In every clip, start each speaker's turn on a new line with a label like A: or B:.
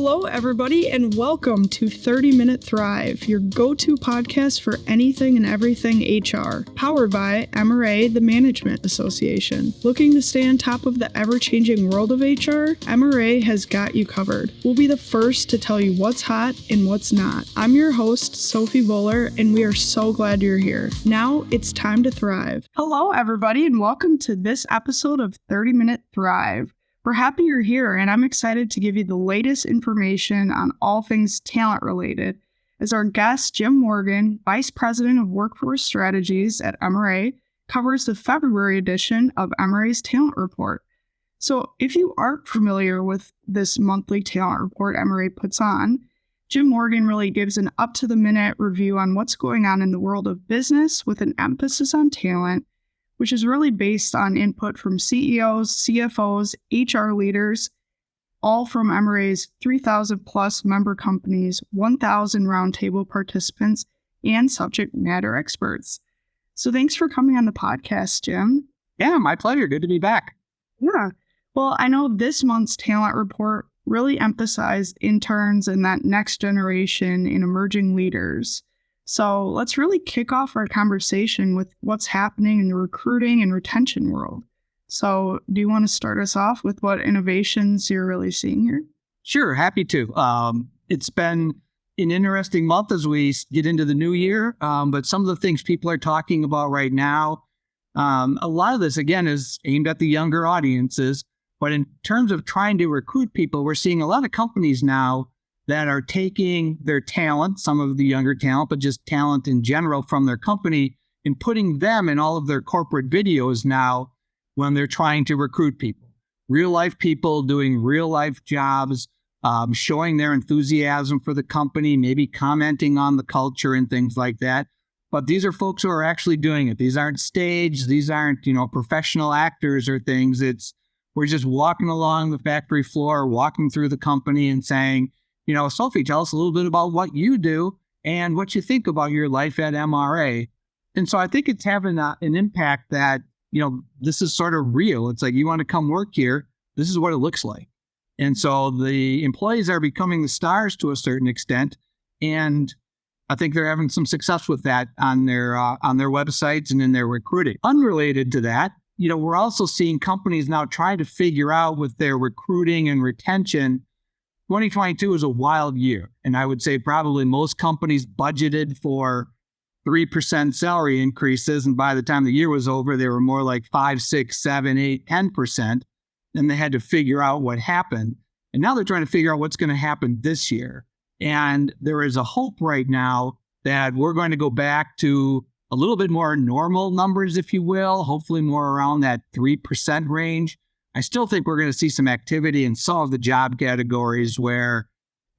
A: Hello, everybody, and welcome to 30 Minute Thrive, your go-to podcast for anything and everything HR, powered by MRA, the Management Association. Looking to stay on top of the ever-changing world of HR? MRA has got you covered. We'll be the first to tell you what's hot and what's not. I'm your host, Sophie Bowler, and we are so glad you're here. Now it's time to thrive. Hello, everybody, and welcome to this episode of 30 Minute Thrive. We're happy you're here, and I'm excited to give you the latest information on all things talent related, as our guest, Jim Morgan, Vice President of Workforce Strategies at MRA, covers the February edition of MRA's Talent Report. So if you aren't familiar with this monthly talent report MRA puts on, Jim Morgan really gives an up-to-the-minute review on what's going on in the world of business with an emphasis on talent, which is really based on input from CEOs, CFOs, HR leaders, all from MRA's 3,000 plus member companies, 1,000 roundtable participants, and subject matter experts. So thanks for coming on the podcast, Jim.
B: Yeah, my pleasure. Good to be back.
A: Yeah. Well, I know this month's talent report really emphasized interns and that next generation in emerging leaders. So let's really kick off our conversation with what's happening in the recruiting and retention world. So do you want to start us off with what innovations you're really seeing here?
B: Sure, happy to. It's been an interesting month as we get into the new year, but some of the things people are talking about right now, a lot of this, again, is aimed at the younger audiences. But in terms of trying to recruit people, we're seeing a lot of companies now that are taking their talent, some of the younger talent, but just talent in general from their company, and putting them in all of their corporate videos now when they're trying to recruit people. Real life people doing real life jobs, showing their enthusiasm for the company, maybe commenting on the culture and things like that. But these are folks who are actually doing it. These aren't staged. These aren't, professional actors or things. We're just walking along the factory floor, walking through the company and saying, Sophie, tell us a little bit about what you do and what you think about your life at MRA. And so I think it's having an impact that, this is sort of real. It's like, you want to come work here, this is what it looks like. And so the employees are becoming the stars to a certain extent. And I think they're having some success with that on their websites and in their recruiting. Unrelated to that, we're also seeing companies now trying to figure out with their recruiting and retention. 2022 is a wild year, and I would say probably most companies budgeted for 3% salary increases, and by the time the year was over, they were more like 5, 6, 7, 8, 10%, and they had to figure out what happened. And now they're trying to figure out what's going to happen this year. And there is a hope right now that we're going to go back to a little bit more normal numbers, if you will, hopefully more around that 3% range. I still think we're going to see some activity in some of the job categories where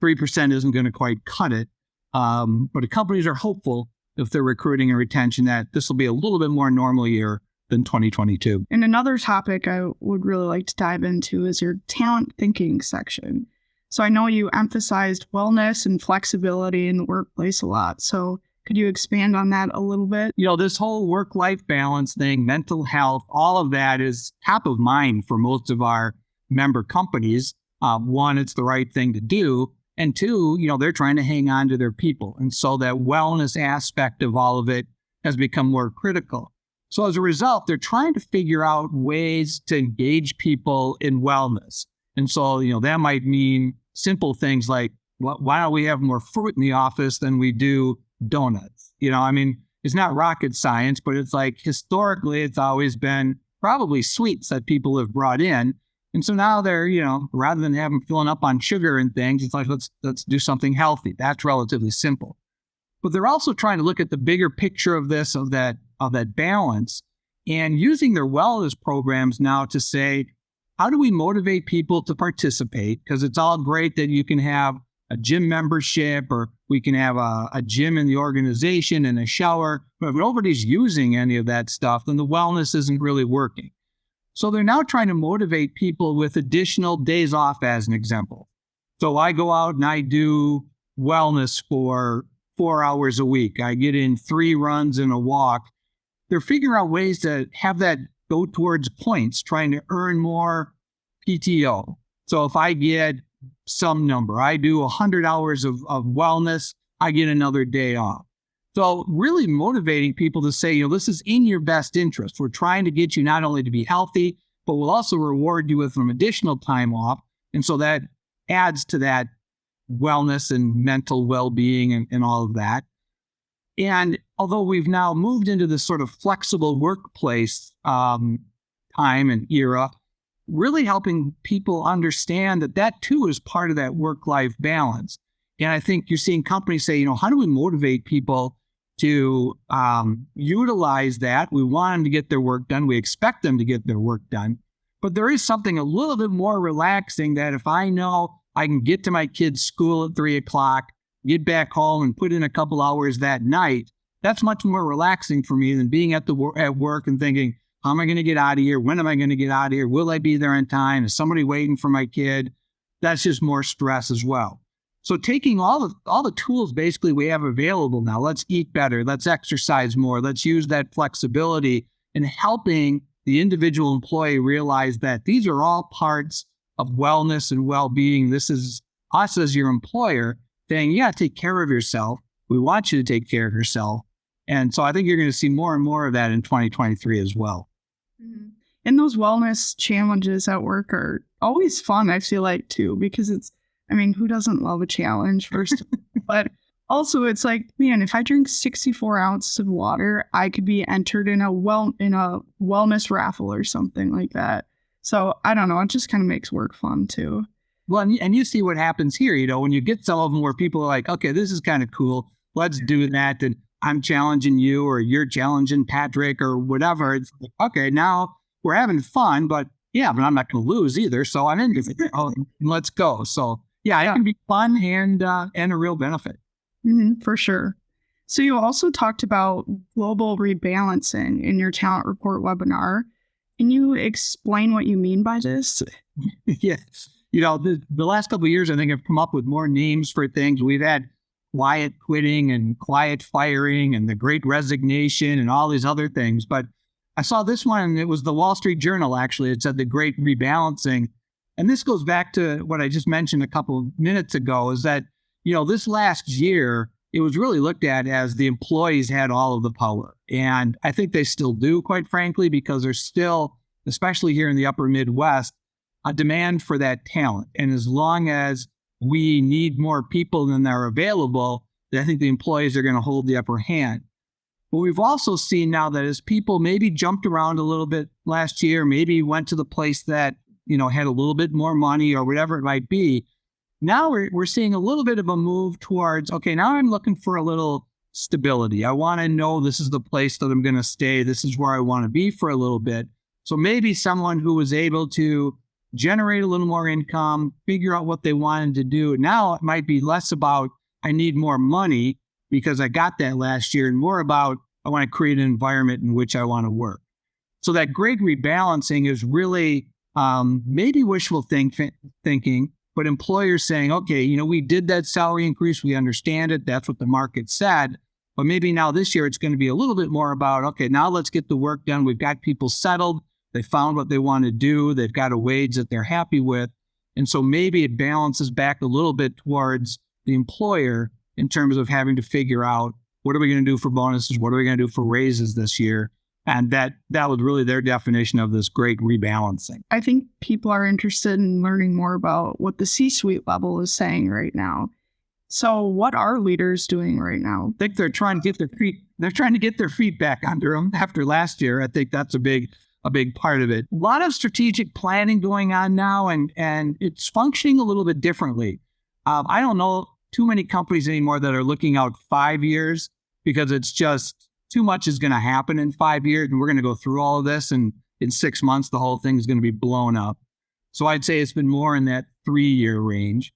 B: 3% isn't going to quite cut it. But the companies are hopeful, if they're recruiting and retention, that this will be a little bit more normal year than 2022.
A: And another topic I would really like to dive into is your talent thinking section. So I know you emphasized wellness and flexibility in the workplace a lot. So could you expand on that a little bit?
B: This whole work-life balance thing, mental health, all of that is top of mind for most of our member companies. One, it's the right thing to do. And two, they're trying to hang on to their people. And so that wellness aspect of all of it has become more critical. So as a result, they're trying to figure out ways to engage people in wellness. And so, that might mean simple things like, why don't we have more fruit in the office than we do donuts? It's not rocket science, but it's like historically it's always been probably sweets that people have brought in. And so now they're, rather than have them filling up on sugar and things, it's like, let's do something healthy. That's relatively simple. But they're also trying to look at the bigger picture of this, of that balance, and using their wellness programs now to say, how do we motivate people to participate? Because it's all great that you can have a gym membership, or we can have a gym in the organization and a shower. But if nobody's using any of that stuff, then the wellness isn't really working. So they're now trying to motivate people with additional days off, as an example. So I go out and I do wellness for 4 hours a week. I get in 3 runs and a walk. They're figuring out ways to have that go towards points, trying to earn more PTO. So if I get some number. I do 100 hours of wellness. I get another day off. So really motivating people to say, this is in your best interest. We're trying to get you not only to be healthy, but we'll also reward you with some additional time off. And so that adds to that wellness and mental well-being and all of that. And although we've now moved into this sort of flexible workplace time and era, really helping people understand that too is part of that work-life balance. And I think you're seeing companies say, how do we motivate people to utilize that? We want them to get their work done. We expect them to get their work done. But there is something a little bit more relaxing that if I know I can get to my kid's school at 3:00, get back home and put in a couple hours that night, that's much more relaxing for me than being at work and thinking, how am I going to get out of here? When am I going to get out of here? Will I be there in time? Is somebody waiting for my kid? That's just more stress as well. So taking all the tools basically we have available now, let's eat better, let's exercise more, let's use that flexibility and helping the individual employee realize that these are all parts of wellness and well-being. This is us as your employer saying, yeah, take care of yourself. We want you to take care of yourself. And so I think you're going to see more and more of that in 2023 as well.
A: Mm-hmm. And those wellness challenges at work are always fun, I feel like, too, because who doesn't love a challenge first? But also it's like, man, if I drink 64 ounces of water, I could be entered in a wellness raffle or something like that. So I don't know. It just kind of makes work fun too.
B: Well, and you see what happens here, when you get some of them where people are like, okay, this is kind of cool. Let's do that. And I'm challenging you or you're challenging Patrick or whatever. It's like, okay, now we're having fun, but I'm not going to lose either. So I'm in it. Oh, let's go. So it can be fun and a real benefit.
A: Mm-hmm, for sure. So you also talked about global rebalancing in your talent report webinar. Can you explain what you mean by this?
B: Yes. The last couple of years, I think I've come up with more names for things. We've had quiet quitting and quiet firing and the great resignation and all these other things. But I saw this one, and it was the Wall Street Journal, actually. It said the great rebalancing. And this goes back to what I just mentioned a couple of minutes ago, is that, this last year, it was really looked at as the employees had all of the power. And I think they still do, quite frankly, because there's still, especially here in the upper Midwest, a demand for that talent. And as long as we need more people than are available, I think the employees are going to hold the upper hand. But we've also seen now that as people maybe jumped around a little bit last year, maybe went to the place that, had a little bit more money or whatever it might be, now we're seeing a little bit of a move towards, okay, now I'm looking for a little stability. I want to know this is the place that I'm going to stay. This is where I want to be for a little bit. So maybe someone who was able to generate a little more income, figure out what they wanted to do. Now it might be less about, I need more money because I got that last year, and more about, I want to create an environment in which I want to work. So that great rebalancing is really maybe wishful thinking, but employers saying, okay, we did that salary increase. We understand it. That's what the market said. But maybe now this year, it's going to be a little bit more about, okay, now let's get the work done. We've got people settled. They found what they want to do. They've got a wage that they're happy with. And so maybe it balances back a little bit towards the employer in terms of having to figure out, what are we going to do for bonuses? What are we going to do for raises this year? And that was really their definition of this great rebalancing.
A: I think people are interested in learning more about what the C-suite level is saying right now. So what are leaders doing right now?
B: I think they're trying to get their feet back under them after last year. I think that's a big part of it. A lot of strategic planning going on now, and it's functioning a little bit differently. I don't know too many companies anymore that are looking out 5 years, because it's just too much is going to happen in 5 years, and we're going to go through all of this, and in 6 months, the whole thing is going to be blown up. So I'd say it's been more in that 3-year range.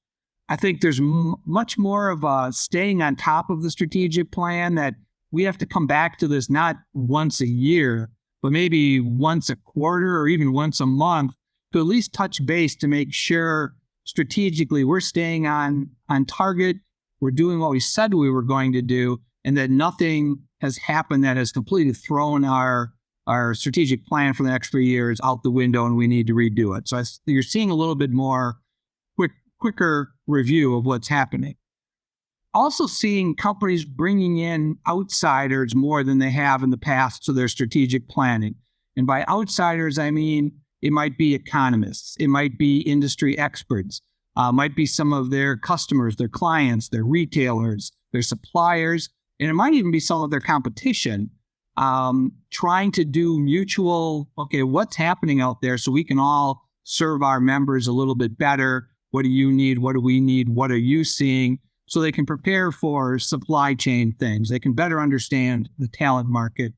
B: I think there's much more of staying on top of the strategic plan, that we have to come back to this not once a year, but maybe once a quarter or even once a month, to at least touch base to make sure strategically we're staying on target, we're doing what we said we were going to do, and that nothing has happened that has completely thrown our strategic plan for the next 3 years out the window and we need to redo it. So you're seeing a little bit more quicker review of what's happening. Also seeing companies bringing in outsiders more than they have in the past to their strategic planning. And by outsiders, I mean, it might be economists, it might be industry experts, might be some of their customers, their clients, their retailers, their suppliers, and it might even be some of their competition, trying to do mutual, okay, what's happening out there so we can all serve our members a little bit better. What do you need? What do we need? What are you seeing? So they can prepare for supply chain things. They can better understand the talent market.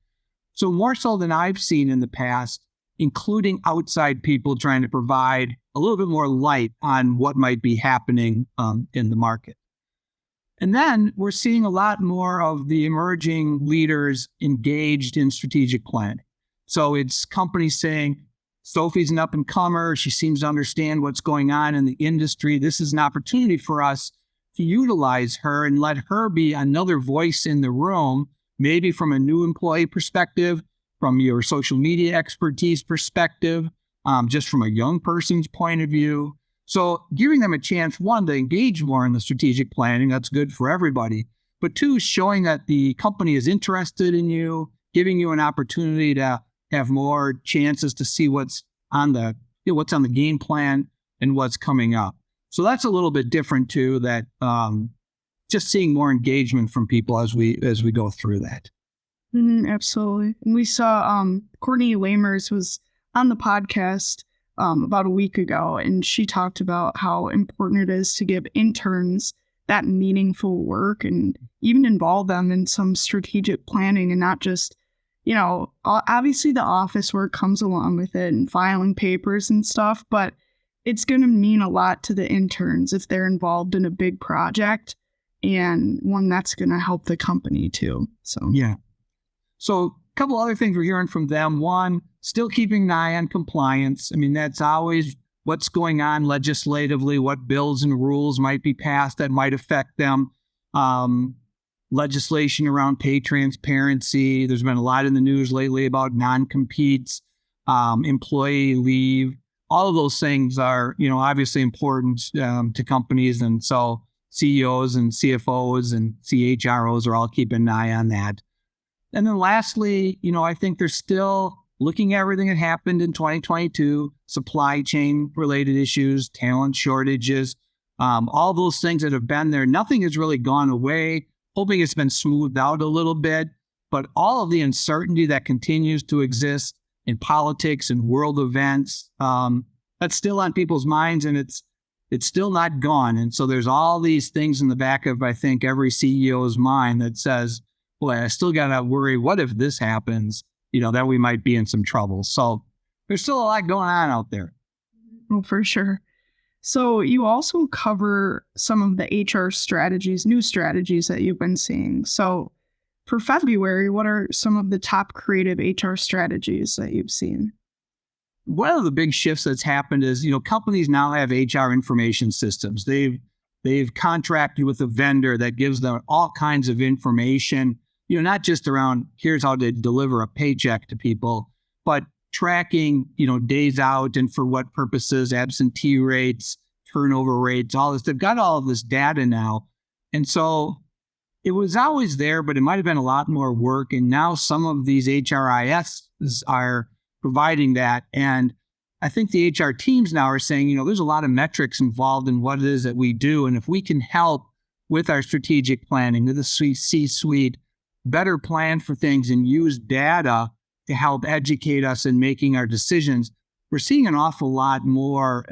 B: So more so than I've seen in the past, including outside people trying to provide a little bit more light on what might be happening in the market. And then we're seeing a lot more of the emerging leaders engaged in strategic planning. So it's companies saying, Sophie's an up-and-comer. She seems to understand what's going on in the industry. This is an opportunity for us to utilize her and let her be another voice in the room, maybe from a new employee perspective, from your social media expertise perspective, just from a young person's point of view. So giving them a chance, one, to engage more in the strategic planning, that's good for everybody. But two, showing that the company is interested in you, giving you an opportunity to have more chances to see what's on the game plan and what's coming up. So that's a little bit different too, that just seeing more engagement from people as we go through that.
A: Absolutely. And we saw Courtney Lamers was on the podcast about a week ago, and she talked about how important it is to give interns that meaningful work and even involve them in some strategic planning and not just, obviously the office work comes along with it and filing papers and stuff, but it's going to mean a lot to the interns if they're involved in a big project and one that's going to help the company too. So,
B: yeah. So a couple other things we're hearing from them. One, still keeping an eye on compliance. I mean, that's always what's going on legislatively, what bills and rules might be passed that might affect them. Legislation around pay transparency. There's been a lot in the news lately about non-competes, employee leave. All of those things are, obviously important to companies. And so CEOs and CFOs and CHROs are all keeping an eye on that. And then lastly, I think they're still looking at everything that happened in 2022, supply chain related issues, talent shortages, all those things that have been there. Nothing has really gone away, hoping it's been smoothed out a little bit. But all of the uncertainty that continues to exist in politics and world events, that's still on people's minds, and it's still not gone. And so there's all these things in the back of, I think, every CEO's mind that says, boy, I still got to worry, what if this happens, that we might be in some trouble. So there's still a lot going on out there.
A: Oh, for sure. So you also cover some of the HR strategies, new strategies that you've been seeing. So for February, what are some of the top creative HR strategies that you've seen?
B: One of the big shifts that's happened is, companies now have HR information systems. They've contracted with a vendor that gives them all kinds of information, not just around here's how to deliver a paycheck to people, but tracking, days out and for what purposes, absentee rates, turnover rates, all this. They've got all of this data now. And so it was always there, but it might have been a lot more work. And now some of these HRIS are providing that. And I think the HR teams now are saying, there's a lot of metrics involved in what it is that we do. And if we can help with our strategic planning, with the C-suite, better plan for things and use data to help educate us in making our decisions, we're seeing an awful lot more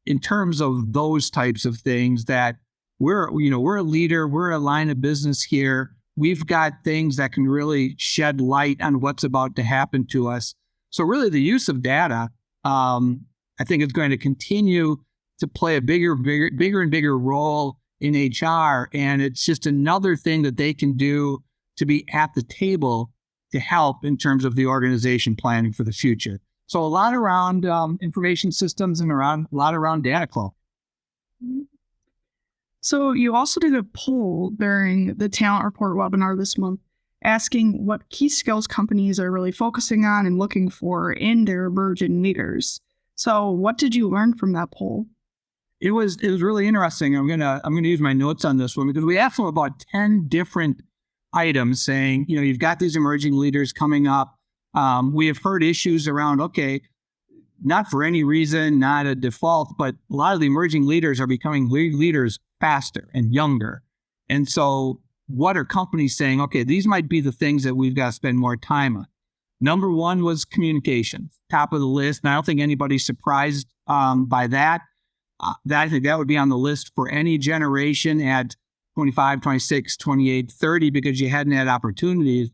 B: in terms of those types of things that we're a leader, we're a line of business here. We've got things that can really shed light on what's about to happen to us. So really the use of data, I think is going to continue to play a bigger and bigger role in HR. And it's just another thing that they can do to be at the table to help in terms of the organization planning for the future. So a lot around information systems and a lot around data flow.
A: So you also did a poll during the Talent Report webinar this month, asking what key skills companies are really focusing on and looking for in their emerging leaders. So what did you learn from that poll?
B: It was really interesting. I'm gonna use my notes on this one because we asked them about 10 different items saying, you've got these emerging leaders coming up. We have heard issues around, okay, not for any reason, not a default, but a lot of the emerging leaders are becoming leaders faster and younger. And so what are companies saying? Okay, these might be the things that we've got to spend more time on. Number one was communications, top of the list. And I don't think anybody's surprised by that. I think that would be on the list for any generation at 25, 26, 28, 30, because you hadn't had opportunities.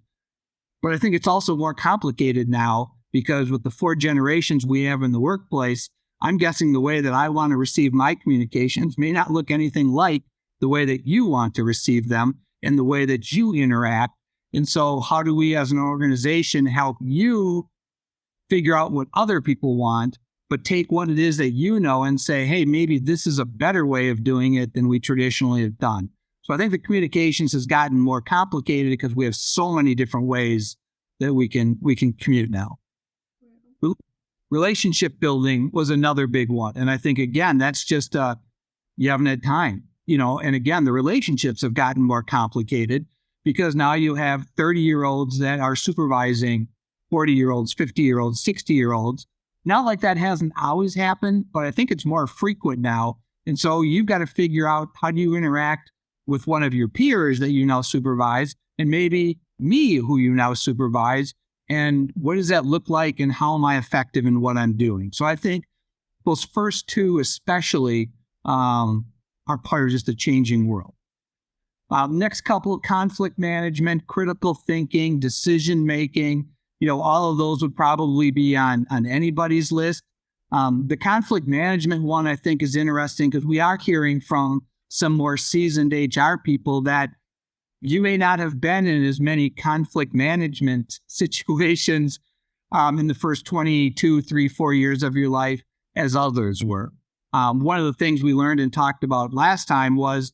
B: But I think it's also more complicated now because with the 4 generations we have in the workplace, I'm guessing the way that I want to receive my communications may not look anything like the way that you want to receive them and the way that you interact. And so how do we as an organization help you figure out what other people want, but take what it is that and say, hey, maybe this is a better way of doing it than we traditionally have done. So I think the communications has gotten more complicated because we have so many different ways that we can commute now. Relationship building was another big one. And I think, again, that's just you haven't had time, and again, the relationships have gotten more complicated because now you have 30-year-olds that are supervising 40-year-olds, 50-year-olds, 60-year-olds. Not like that hasn't always happened, but I think it's more frequent now. And so you've got to figure out how do you interact with one of your peers that you now supervise and maybe me who you now supervise. And what does that look like and how am I effective in what I'm doing? So I think those first 2 especially are part of just a changing world. Next couple, conflict management, critical thinking, decision-making, all of those would probably be on anybody's list. The conflict management one, I think, is interesting because we are hearing from some more seasoned HR people that you may not have been in as many conflict management situations in the first 22, 3, 4 years of your life as others were. One of the things we learned and talked about last time was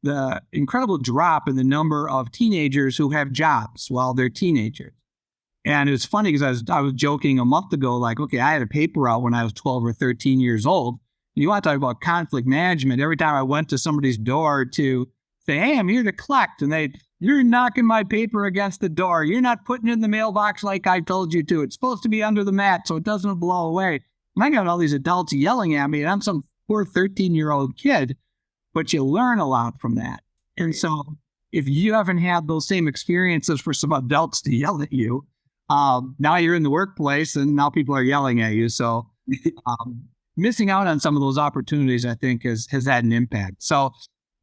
B: the incredible drop in the number of teenagers who have jobs while they're teenagers. And it was funny because I was joking a month ago, like, okay, I had a paper out when I was 12 or 13 years old. You want to talk about conflict management. Every time I went to somebody's door to say, hey, I'm here to collect. And you're knocking my paper against the door. You're not putting it in the mailbox like I told you to. It's supposed to be under the mat so it doesn't blow away. And I got all these adults yelling at me and I'm some poor 13-year-old kid, but you learn a lot from that. And so if you haven't had those same experiences for some adults to yell at you, now you're in the workplace and now people are yelling at you. So missing out on some of those opportunities, I think, has had an impact. So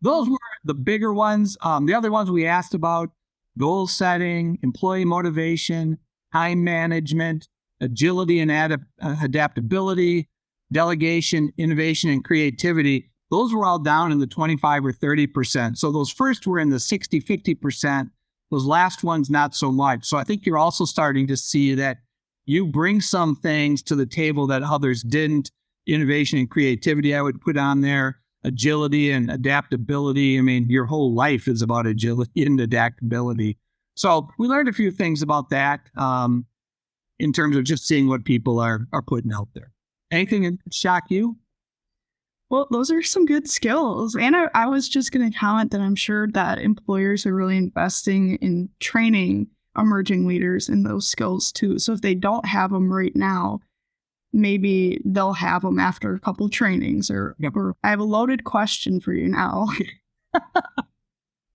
B: those were the bigger ones. The other ones we asked about: goal setting, employee motivation, time management, agility and adaptability, delegation, innovation, and creativity. Those were all down in the 25 or 30%. So those first were in the 60, 50%. Those last ones, not so much. So I think you're also starting to see that you bring some things to the table that others didn't. Innovation and creativity, I would put on there. Agility and adaptability. I mean, your whole life is about agility and adaptability. So we learned a few things about that in terms of just seeing what people are putting out there. Anything that shock you?
A: Well, those are some good skills. And I was just going to comment that I'm sure that employers are really investing in training emerging leaders in those skills too. So if they don't have them right now, maybe they'll have them after a couple trainings. Or I have a loaded question for you now.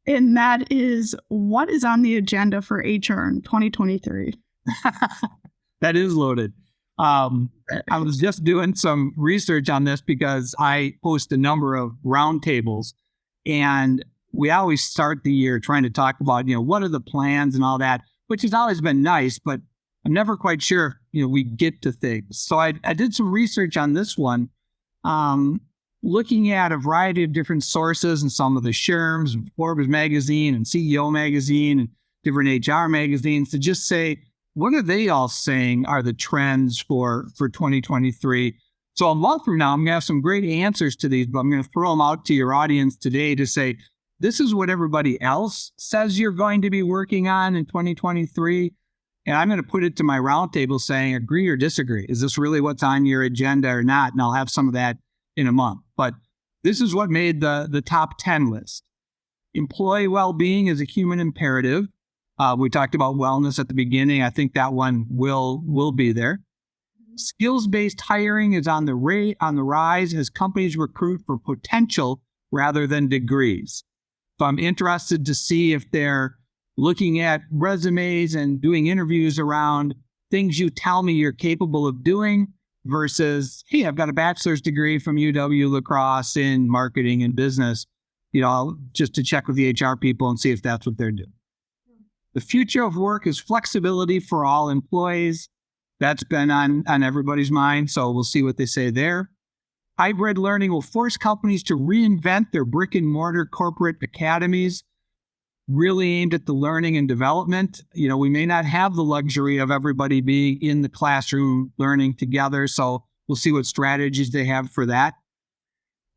A: And that is, what is on the agenda for HR in 2023?
B: That is loaded. I was just doing some research on this because I host a number of roundtables, and we always start the year trying to talk about, what are the plans and all that, which has always been nice, but I'm never quite sure, we get to things. So I did some research on this one, looking at a variety of different sources and some of the SHRMs, and Forbes magazine and CEO magazine and different HR magazines to just say, what are they all saying are the trends for 2023? So a month from now, I'm going to have some great answers to these, but I'm going to throw them out to your audience today to say, this is what everybody else says you're going to be working on in 2023. And I'm going to put it to my roundtable saying, agree or disagree. Is this really what's on your agenda or not? And I'll have some of that in a month. But this is what made the top 10 list. Employee well-being is a human imperative. We talked about wellness at the beginning. I think that one will be there. Skills-based hiring is on the rise as companies recruit for potential rather than degrees. So I'm interested to see if they're looking at resumes and doing interviews around things you tell me you're capable of doing versus, hey, I've got a bachelor's degree from UW-La Crosse in marketing and business, just to check with the HR people and see if that's what they're doing. The future of work is flexibility for all employees. That's been on everybody's mind, so we'll see what they say there. Hybrid learning will force companies to reinvent their brick and mortar corporate academies, really aimed at the learning and development. We may not have the luxury of everybody being in the classroom learning together, so we'll see what strategies they have for that.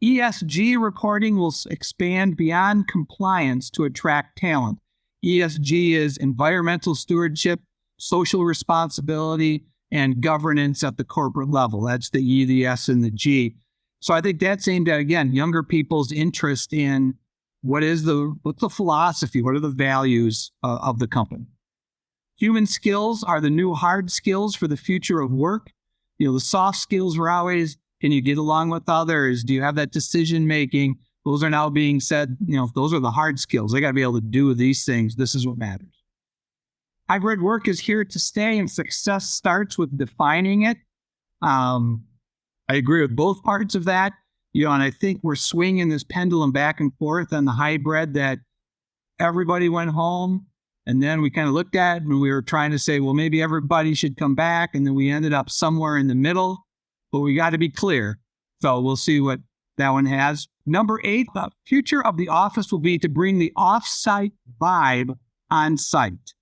B: ESG reporting will expand beyond compliance to attract talent. ESG is environmental stewardship, social responsibility, and governance at the corporate level. That's the E, the S, and the G. So I think that's aimed at, again, younger people's interest in what's the philosophy, what are the values of the company. Human skills are the new hard skills for the future of work. The soft skills were always, can you get along with others? Do you have that decision making? Those are now being said, those are the hard skills. They got to be able to do these things. This is what matters. Hybrid work is here to stay, and success starts with defining it. I agree with both parts of that. And I think we're swinging this pendulum back and forth on the hybrid that everybody went home, and then we kind of looked at it and we were trying to say, well, maybe everybody should come back, and then we ended up somewhere in the middle, but we got to be clear. So we'll see what that one has. Number 8, the future of the office will be to bring the off-site vibe on site.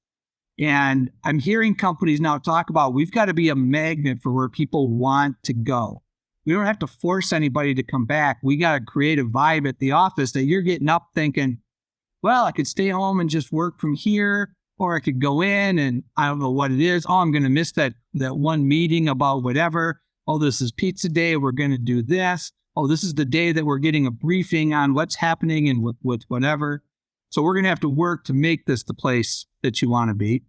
B: And I'm hearing companies now talk about, we've got to be a magnet for where people want to go. We don't have to force anybody to come back. We got to create a vibe at the office that you're getting up thinking, well, I could stay home and just work from here, or I could go in and I don't know what it is. Oh, I'm going to miss that one meeting about whatever. Oh, this is pizza day. We're going to do this. Oh, this is the day that we're getting a briefing on what's happening and with whatever. So we're going to have to work to make this the place that you want to be.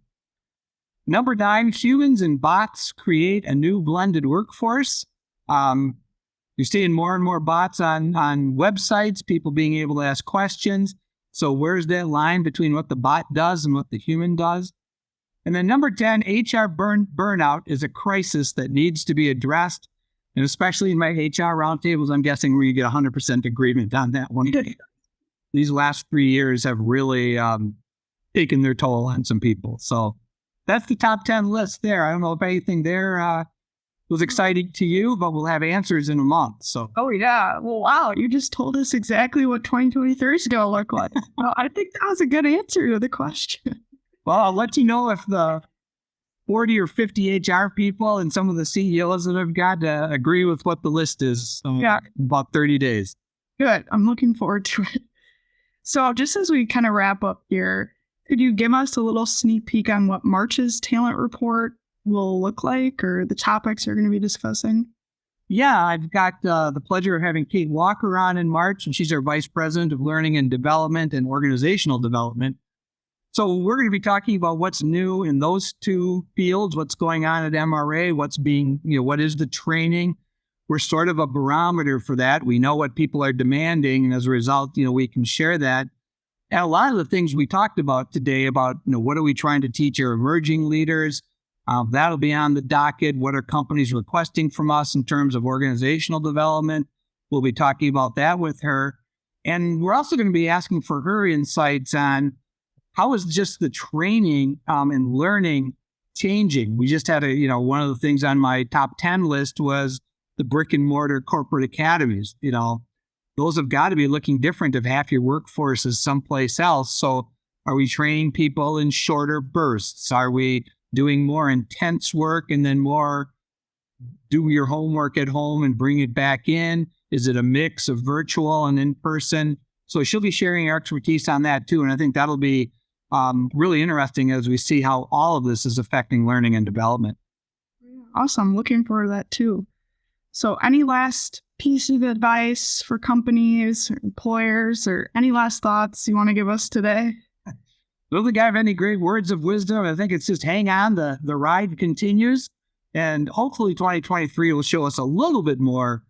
B: Number 9, humans and bots create a new blended workforce. You're seeing more and more bots on websites, people being able to ask questions. So where's that line between what the bot does and what the human does? And then number 10, HR burnout is a crisis that needs to be addressed. And especially in my HR roundtables, I'm guessing where you get 100% agreement on that one. These last 3 years have really taken their toll on some people. So that's the top 10 list there. I don't know if anything there was exciting to you, but we'll have answers in a month. So.
A: Oh, yeah. Well, wow. You just told us exactly what 2023 is going to look like. Well, I think that was a good answer to the question.
B: Well, I'll let you know if the 40 or 50 HR people and some of the CEOs that I've got agree with what the list is. Yeah. About 30 days.
A: Good. I'm looking forward to it. So just as we kind of wrap up here, could you give us a little sneak peek on what March's talent report will look like, or the topics you're going to be discussing?
B: Yeah, I've got the pleasure of having Kate Walker on in March, and she's our Vice President of Learning and Development and Organizational Development. So we're going to be talking about what's new in those two fields, what's going on at MRA, what is the training. We're sort of a barometer for that. We know what people are demanding, and as a result, we can share that. And a lot of the things we talked about today about, what are we trying to teach our emerging leaders? That'll be on the docket. What are companies requesting from us in terms of organizational development? We'll be talking about that with her. And we're also going to be asking for her insights on how is just the training and learning changing. We just had one of the things on my top 10 list was the brick and mortar corporate academies. Those have got to be looking different if half your workforce is someplace else. So are we training people in shorter bursts? Are we doing more intense work and then more do your homework at home and bring it back in? Is it a mix of virtual and in-person? So she'll be sharing her expertise on that too. And I think that'll be really interesting as we see how all of this is affecting learning and development.
A: Awesome. Looking forward to that too. So any last piece of advice for companies or employers or any last thoughts you want to give us today?
B: Don't think I have any great words of wisdom. I think it's just hang on. The ride continues. And hopefully 2023 will show us a little bit more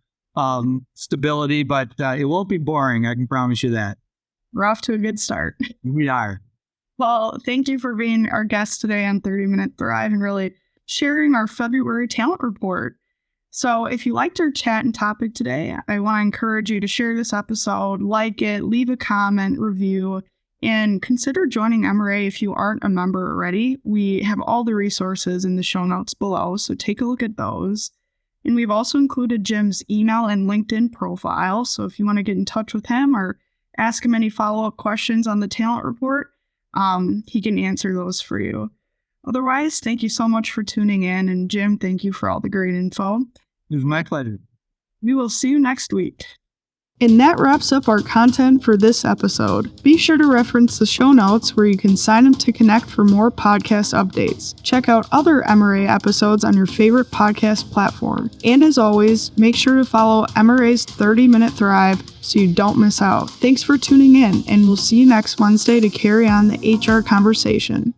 B: stability, but it won't be boring. I can promise you that.
A: We're off to a good start.
B: We are.
A: Well, thank you for being our guest today on 30 Minute Thrive and really sharing our February talent report. So if you liked our chat and topic today, I want to encourage you to share this episode, like it, leave a comment, review, and consider joining MRA if you aren't a member already. We have all the resources in the show notes below, so take a look at those. And we've also included Jim's email and LinkedIn profile, so if you want to get in touch with him or ask him any follow-up questions on the talent report, he can answer those for you. Otherwise, thank you so much for tuning in, and Jim, thank you for all the great info.
B: It was my pleasure.
A: We will see you next week. And that wraps up our content for this episode. Be sure to reference the show notes where you can sign up to connect for more podcast updates. Check out other MRA episodes on your favorite podcast platform. And as always, make sure to follow MRA's 30 Minute Thrive so you don't miss out. Thanks for tuning in, and we'll see you next Wednesday to carry on the HR conversation.